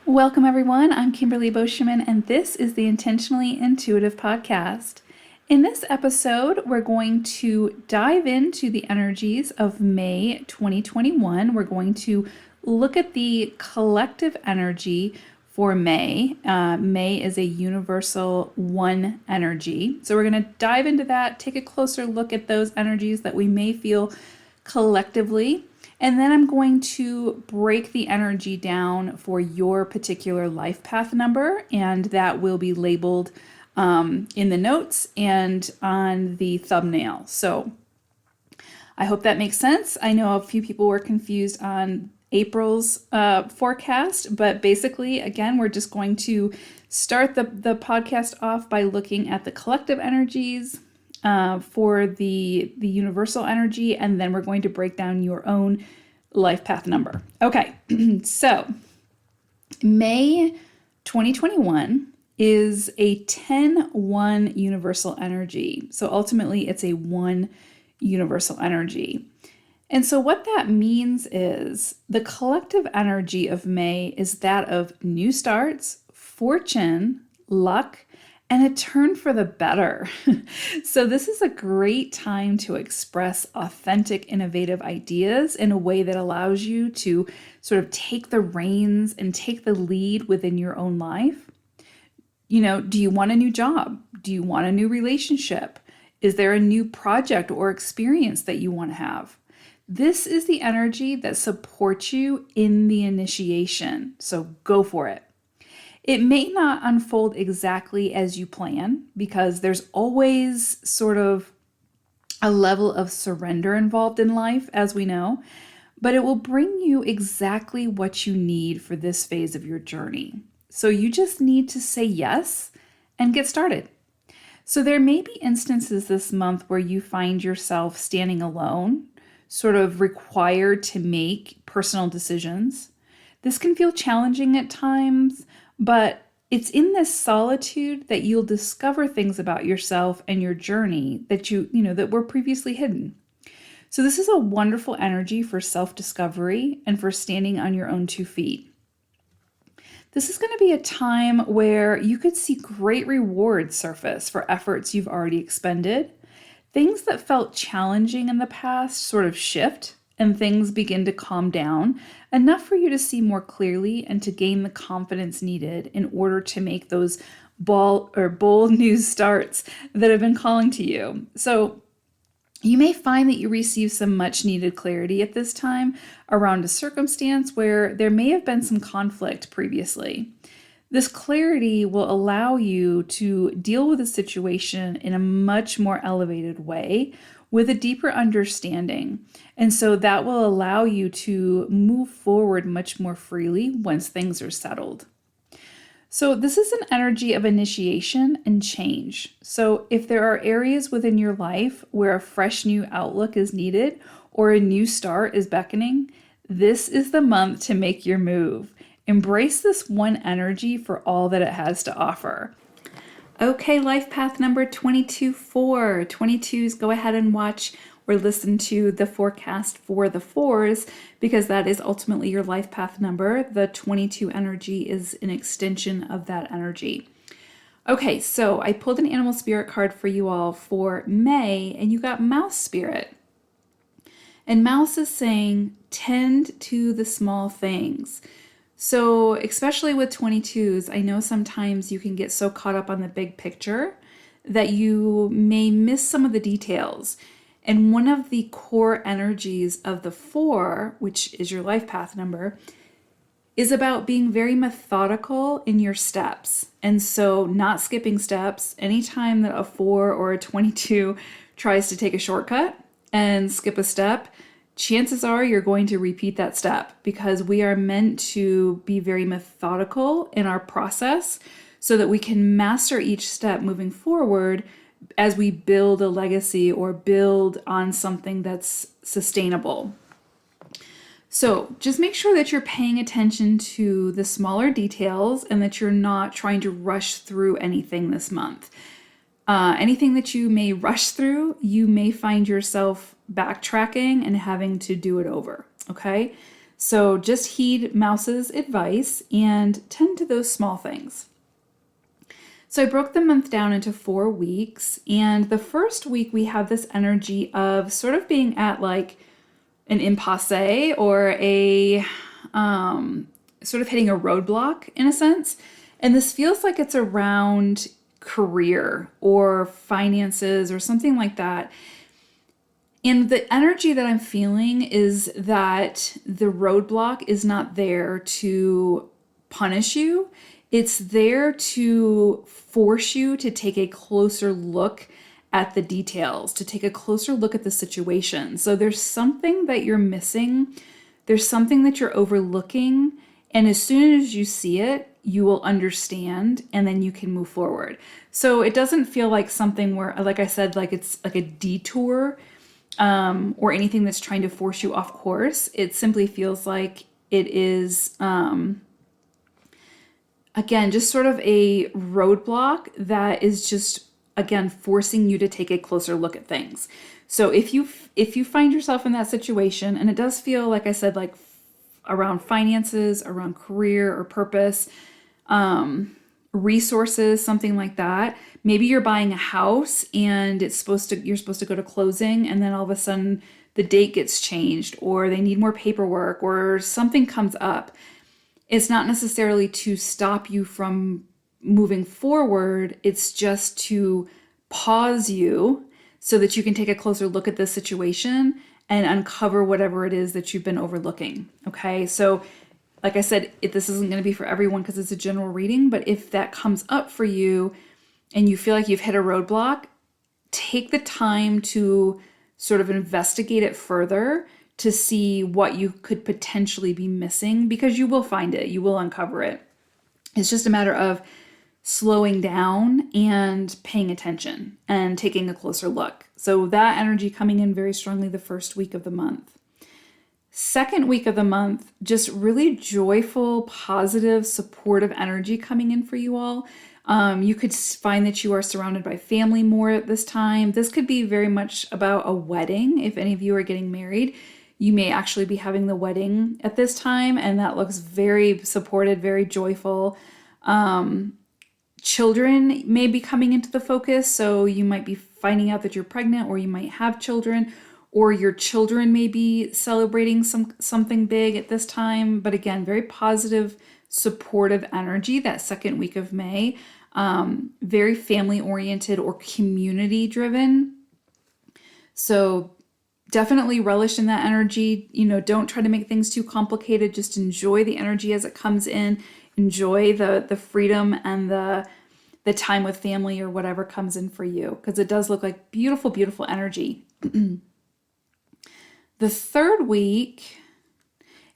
Welcome, everyone. I'm Kimberly Boschman, and this is the Intentionally Intuitive Podcast. In this episode, we're going to dive into the energies of May 2021. We're going to look at the collective energy for May. May is a universal one energy. So we're going to dive into that, take a closer look at those energies that we may feel collectively. And then I'm going to break the energy down for your particular life path number, and that will be labeled in the notes and on the thumbnail. So I hope that makes sense. I know a few people were confused on April's forecast, but basically, again, we're just going to start the podcast off by looking at the collective energies for the universal energy, and then we're going to break down your own life path number. Okay, so May 2021 is a 10-1 universal energy. So ultimately, it's a one universal energy. And so what that means is the collective energy of May is that of new starts, fortune, luck, and a turn for the better. So this is a great time to express authentic, innovative ideas in a way that allows you to sort of take the reins and take the lead within your own life. You know, do you want a new job? Do you want a new relationship? Is there a new project or experience that you want to have? This is the energy that supports you in the initiation. So go for it. It may not unfold exactly as you plan because there's always sort of a level of surrender involved in life, as we know, but it will bring you exactly what you need for this phase of your journey. So you just need to say yes and get started. So there may be instances this month where you find yourself standing alone, sort of required to make personal decisions. This can feel challenging at times, but it's in this solitude that you'll discover things about yourself and your journey that that were previously hidden. So this is a wonderful energy for self-discovery and for standing on your own 2 feet. This is going to be a time where you could see great rewards surface for efforts you've already expended. Things that felt challenging in the past sort of shift, and things begin to calm down enough for you to see more clearly and to gain the confidence needed in order to make those bold new starts that have been calling to you. So you may find that you receive some much needed clarity at this time around a circumstance where there may have been some conflict previously. This clarity will allow you to deal with a situation in a much more elevated way with a deeper understanding. And so that will allow you to move forward much more freely once things are settled. So this is an energy of initiation and change. So if there are areas within your life where a fresh new outlook is needed or a new start is beckoning, this is the month to make your move. Embrace this one energy for all that it has to offer. Okay, life path number 22-4. 22s, go ahead and watch or listen to the forecast for the 4s because that is ultimately your life path number. The 22 energy is an extension of that energy. Okay, so I pulled an animal spirit card for you all for May, and you got Mouse Spirit. And Mouse is saying, tend to the small things. So especially with 22s, I know sometimes you can get so caught up on the big picture that you may miss some of the details. And one of the core energies of the 4, which is your life path number, is about being very methodical in your steps. And so not skipping steps. Anytime that a 4 or a 22 tries to take a shortcut and skip a step, chances are you're going to repeat that step because we are meant to be very methodical in our process so that we can master each step moving forward as we build a legacy or build on something that's sustainable. So just make sure that you're paying attention to the smaller details and that you're not trying to rush through anything this month. Anything that you may rush through, you may find yourself backtracking and having to do it over, okay? So just heed Mouse's advice and tend to those small things. So I broke the month down into 4 weeks, and the first week we have this energy of sort of being at like an impasse or a sort of hitting a roadblock in a sense. And this feels like it's around career or finances or something like that. And the energy that I'm feeling is that the roadblock is not there to punish you. It's there to force you to take a closer look at the details, to take a closer look at the situation. So there's something that you're missing. There's something that you're overlooking. And as soon as you see it, you will understand, and then you can move forward. So it doesn't feel like something where, like I said, like it's like a detour or anything that's trying to force you off course. It simply feels like it is, again, just sort of a roadblock that is just, again, forcing you to take a closer look at things. So if you find yourself in that situation, and it does feel, like I said, like around finances, around career or purpose, resources, something like that. Maybe you're buying a house and you're supposed to go to closing, and then all of a sudden the date gets changed, or they need more paperwork, or something comes up. It's not necessarily to stop you from moving forward. It's just to pause you so that you can take a closer look at this situation and uncover whatever it is that you've been overlooking. Okay, so like I said, this isn't going to be for everyone because it's a general reading, but if that comes up for you and you feel like you've hit a roadblock, take the time to sort of investigate it further to see what you could potentially be missing, because you will find it, you will uncover it. It's just a matter of slowing down and paying attention and taking a closer look. So that energy coming in very strongly the first week of the month. Second week of the month, just really joyful, positive, supportive energy coming in for you all. You could find that you are surrounded by family more at this time. This could be very much about a wedding. If any of you are getting married, you may actually be having the wedding at this time, and that looks very supported, very joyful. Children may be coming into the focus, so you might be finding out that you're pregnant, or you might have children, or your children may be celebrating something big at this time. But again, very positive, supportive energy that second week of May. Very family oriented or community driven. So definitely relish in that energy. Don't try to make things too complicated. Just enjoy the energy as it comes in. Enjoy the freedom and the time with family or whatever comes in for you, because it does look like beautiful, beautiful energy. The third week,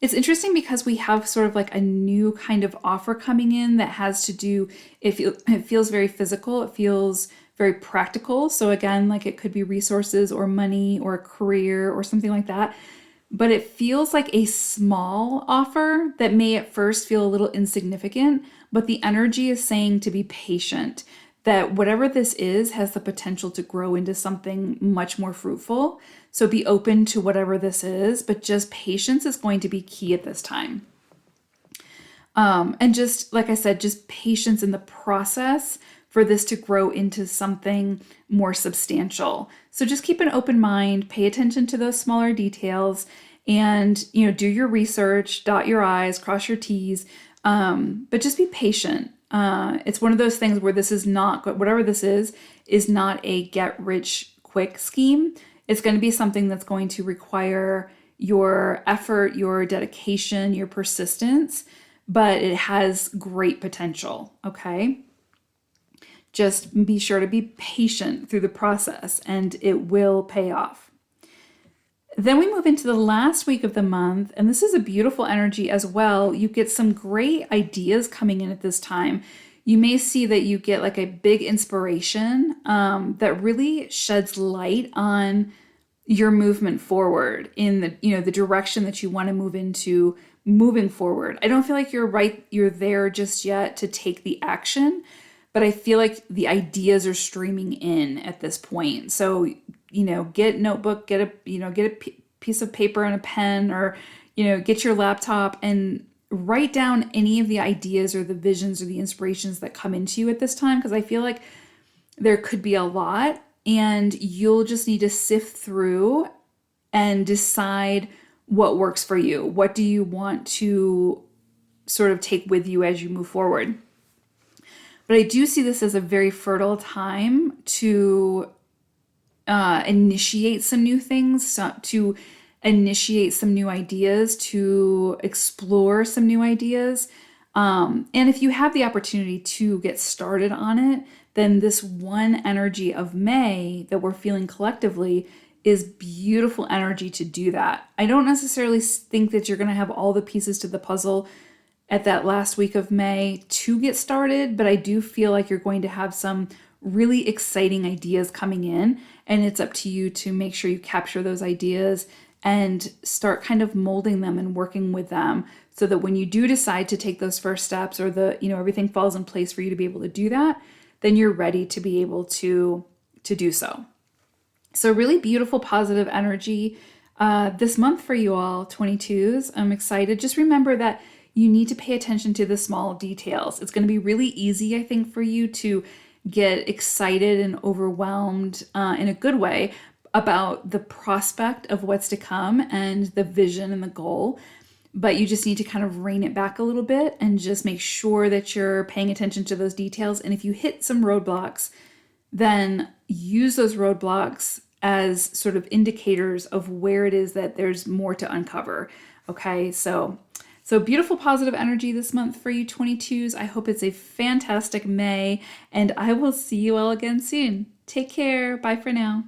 it's interesting because we have sort of like a new kind of offer coming in that has to do, it feels very physical, it feels very practical. So again, like it could be resources or money or a career or something like that. But it feels like a small offer that may at first feel a little insignificant, but the energy is saying to be patient, that whatever this is has the potential to grow into something much more fruitful. So be open to whatever this is, but just patience is going to be key at this time. And just, like I said, just patience in the process for this to grow into something more substantial. So just keep an open mind, pay attention to those smaller details, and do your research, dot your I's, cross your T's, but just be patient. It's one of those things where this is not, whatever this is not a get rich quick scheme. It's going to be something that's going to require your effort, your dedication, your persistence, but it has great potential, okay? Just be sure to be patient through the process and it will pay off. Then we move into the last week of the month, and this is a beautiful energy as well. You get some great ideas coming in at this time. You may see that you get like a big inspiration that really sheds light on your movement forward in the direction that you want to move into moving forward. I don't feel like you're there just yet to take the action, but I feel like the ideas are streaming in at this point. So get a notebook, get a piece of paper and a pen, or get your laptop and write down any of the ideas or the visions or the inspirations that come into you at this time, because I feel like there could be a lot and you'll just need to sift through and decide what works for you. What do you want to sort of take with you as you move forward? But I do see this as a very fertile time to initiate some new things, to initiate some new ideas, to explore some new ideas. And if you have the opportunity to get started on it, then this one energy of May that we're feeling collectively is beautiful energy to do that. I don't necessarily think that you're going to have all the pieces to the puzzle at that last week of May to get started, but I do feel like you're going to have some really exciting ideas coming in, and it's up to you to make sure you capture those ideas and start kind of molding them and working with them so that when you do decide to take those first steps, or everything falls in place for you to be able to do that, then you're ready to be able to do so. So really beautiful, positive energy this month for you all, 22s. I'm excited. Just remember that you need to pay attention to the small details. It's going to be really easy, I think, for you to get excited and overwhelmed in a good way about the prospect of what's to come and the vision and the goal. But you just need to kind of rein it back a little bit and just make sure that you're paying attention to those details. And if you hit some roadblocks, then use those roadblocks as sort of indicators of where it is that there's more to uncover. Okay, so beautiful positive energy this month for you 22s. I hope it's a fantastic May, and I will see you all again soon. Take care. Bye for now.